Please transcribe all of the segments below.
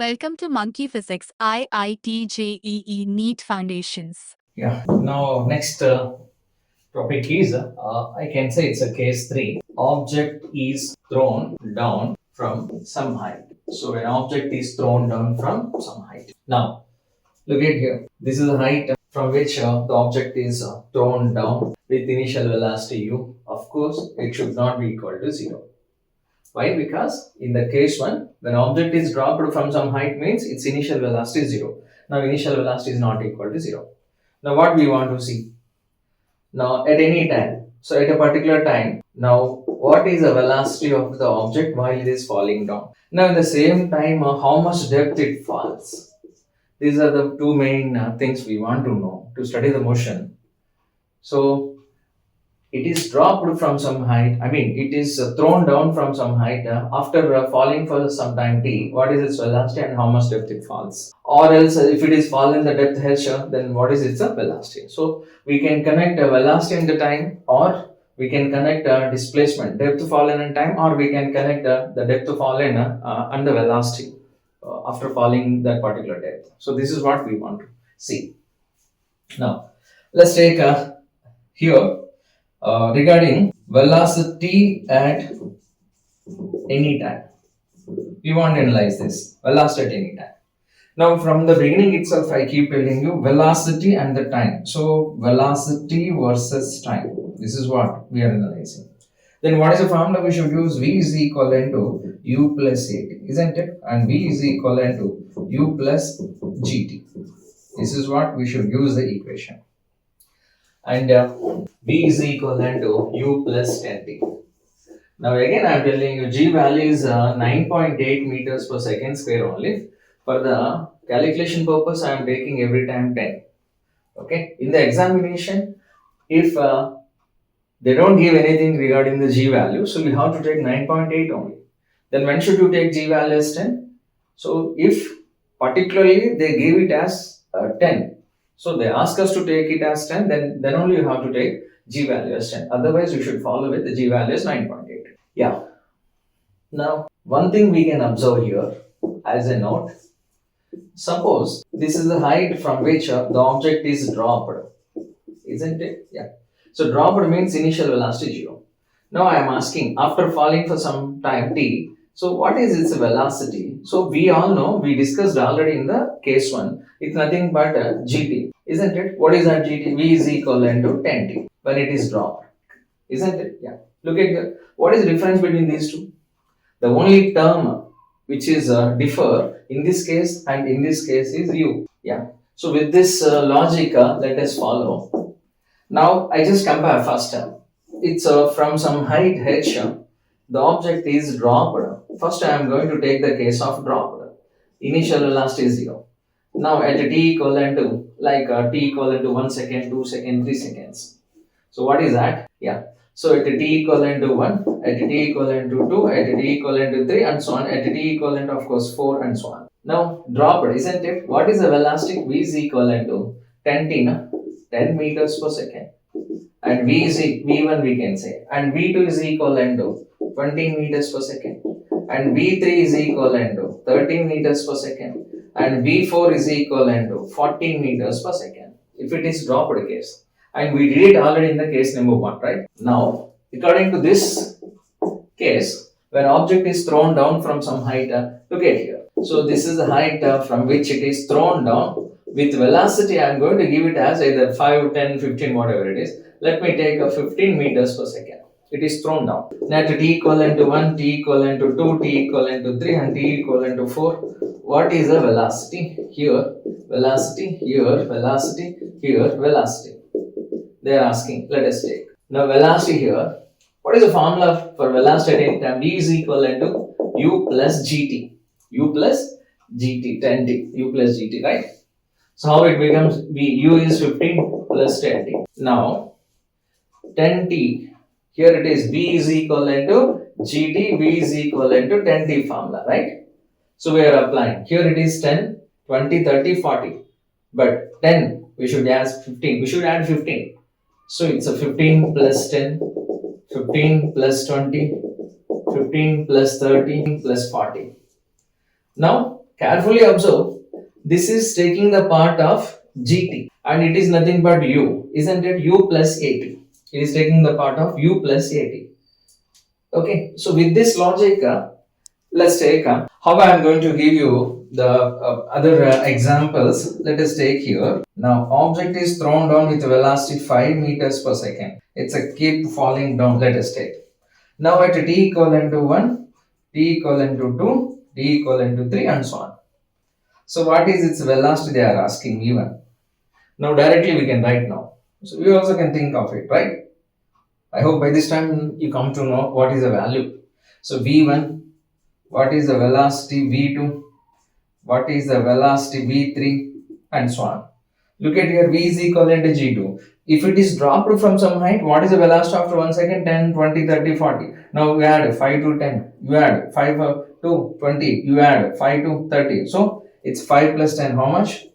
Welcome to Monkey Physics IIT JEE NEET Foundations. Yeah. Now, next topic is I can say it's a case 3. Object is thrown down from some height. So, an object is thrown down from some height. Now, look at here. This is the height from which the object is thrown down with initial velocity u. Of course, it should not be equal to 0. Why? Because in the case 1, when object is dropped from some height means its initial velocity is 0. Now, initial velocity is not equal to 0. Now, what we want to see? Now, at any time, so at a particular time, now what is the velocity of the object while it is falling down? Now, at the same time, how much depth it falls? These are the two main things we want to know to study the motion. So, it is dropped from some height, it is thrown down from some height after falling for some time t. What is its velocity and how much depth it falls? Or else, if it is fallen the depth h, then what is its velocity? So, we can connect velocity and the time, or we can connect displacement, depth fallen in time, or we can connect the depth fallen and the velocity after falling that particular depth. So, this is what we want to see. Now, let's take here regarding velocity at any time. We want to analyze this velocity at any time. Now, from the beginning itself, I keep telling you velocity and the time. So, velocity versus time. This is what we are analyzing. Then, what is the formula we should use? V is equivalent to u plus at, isn't it? And V is equivalent to u plus gt. This is what we should use the equation. And V is equivalent to u plus 10t. Now again I am telling you G value is 9.8 meters per second square only. For the calculation purpose I am taking every time 10. Okay. In the examination, if they don't give anything regarding the G value, so we have to take 9.8 only. Then when should you take G value as 10? So if particularly they give it as 10, so they ask us to take it as 10, then only you have to take G value as 10. Otherwise, you should follow with the G value as 9.8. Yeah. Now, one thing we can observe here as a note. Suppose this is the height from which the object is dropped. Isn't it? Yeah. So, dropped means initial velocity 0. Now, I am asking, after falling for some time t, so what is its velocity? So, we all know, we discussed already in the case 1, it's nothing but gt. Isn't it? What is that gt? V is equivalent to 10t when it is dropped. Isn't it? Yeah. Look at here. What is the difference between these two? The only term which is differ in this case and in this case is u. Yeah. So with this logic, let us follow. Now I just compare first term. It's from some height h. The object is dropped. First I am going to take the case of dropped. Initial velocity is 0. Now at t equivalent to t equivalent to 1 second, 2 seconds, 3 seconds. So what is that? Yeah. So at t equivalent to 1, at t equivalent to 2, at t equivalent to 3 and so on, at t equivalent of course 4 and so on. Now dropped, isn't it? What is the velocity? V is equivalent to 10 meters per second. And V1 we can say. And V2 is equivalent to 20 meters per second. And V3 is equivalent to 13 meters per second. And V4 is equivalent to 14 meters per second. If it is dropped case. And we did it already in the case number 1, right? Now, according to this case, when object is thrown down from some height, look at here. So, this is the height from which it is thrown down. With velocity, I am going to give it as either 5, 10, 15, whatever it is. Let me take 15 meters per second. It is thrown down. Now, t equivalent to 1, t equivalent to 2, t equivalent to 3, and t equivalent to 4. What is the velocity? Here, velocity, here, velocity, here, velocity. They are asking, let us take. Now, velocity here. What is the formula for velocity at any time? V is equivalent to u plus gt. U plus gt, 10t, u plus gt, right? So, how it becomes? U is 15 plus 10t. Now, 10t, here it is V is equivalent to gt, V is equivalent to 10t formula, right? So, we are applying. Here it is 10, 20, 30, 40. But 10, we should add 15. We should add 15. So, it's a 15 plus 10, 15 plus 20, 15 plus 30 plus 40. Now, Carefully observe, this is taking the part of gt and it is nothing but u, isn't it? U plus at. It is taking the part of u plus at. Okay, so with this logic, let's take how I am going to give you the other examples. Let us take here. Now, object is thrown down with velocity 5 meters per second. It's a keep falling down. Let us take. Now, at t equivalent to 1, t equivalent to 2, t equivalent to 3, and so on. So, what is its velocity? They are asking v1. Now, directly we can write now. So, we also can think of it, right? I hope by this time you come to know what is the value. So, v1, what is the velocity v2, what is the velocity v3, and so on. Look at here, v is equivalent to g2. If it is dropped from some height, what is the velocity after 1 second? 10, 20, 30, 40. Now you add 5 to 10, you add 5 to 20, you add 5 to 30. So it's 5 plus 10, how much?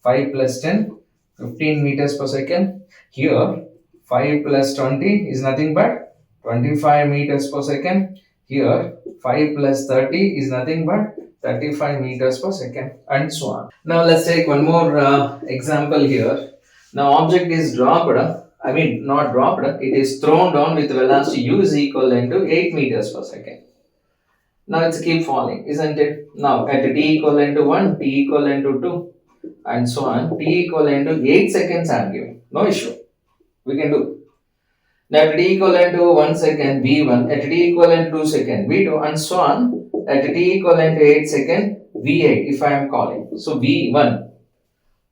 5 plus 10, 15 meters per second. Here, 5 plus 20 is nothing but 25 meters per second. Here, 5 plus 30 is nothing but 35 meters per second, and so on. Now, let's take one more example here. Now, object is dropped, not dropped, it is thrown down with velocity u is equivalent to 8 meters per second. Now, it's keep falling, isn't it? Now, at t equivalent to 1, t equivalent to 2, and so on, t equivalent to 8 seconds I am giving. No issue. We can do. Now, at t equivalent to 1 second, v1, at t equivalent to 2 second, v2, and so on, at t equivalent to 8 second, v8, if I am calling. So, v1.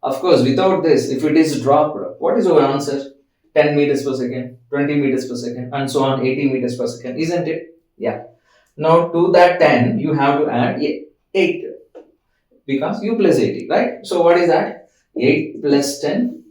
Of course, without this, if it is dropped, what is our answer? 10 meters per second, 20 meters per second, and so on, 80 meters per second, isn't it? Yeah. Now, to that 10, you have to add 8 because u plus 80, right? So, what is that? 8 plus 10,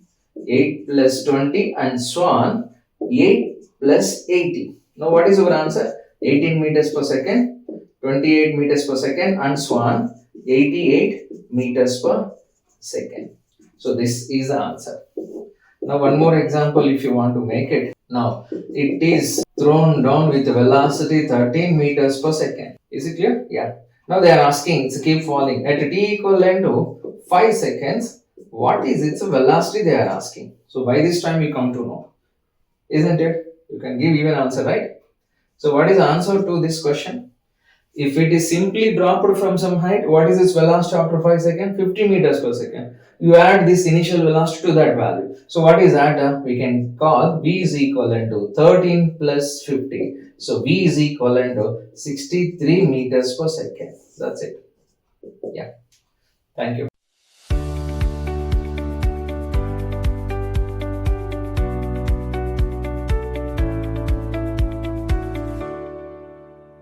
8 plus 20, and so on, 8 plus 80. Now, what is our answer? 18 meters per second, 28 meters per second, and so on, 88 meters per second. So, this is the answer. Now, one more example if you want to make it. Now, it is thrown down with velocity 13 meters per second. Is it clear? Yeah. Now, they are asking, it's keep falling. At t equivalent to 5 seconds, what is its velocity they are asking? So, by this time you come to know. Isn't it? You can give even answer, right? So, what is the answer to this question? If it is simply dropped from some height, what is its velocity after 5 seconds? 50 meters per second. You add this initial velocity to that value. So what is that? We can call v is equivalent to 13 plus 50. So v is equivalent to 63 meters per second. That's it. Yeah. Thank you.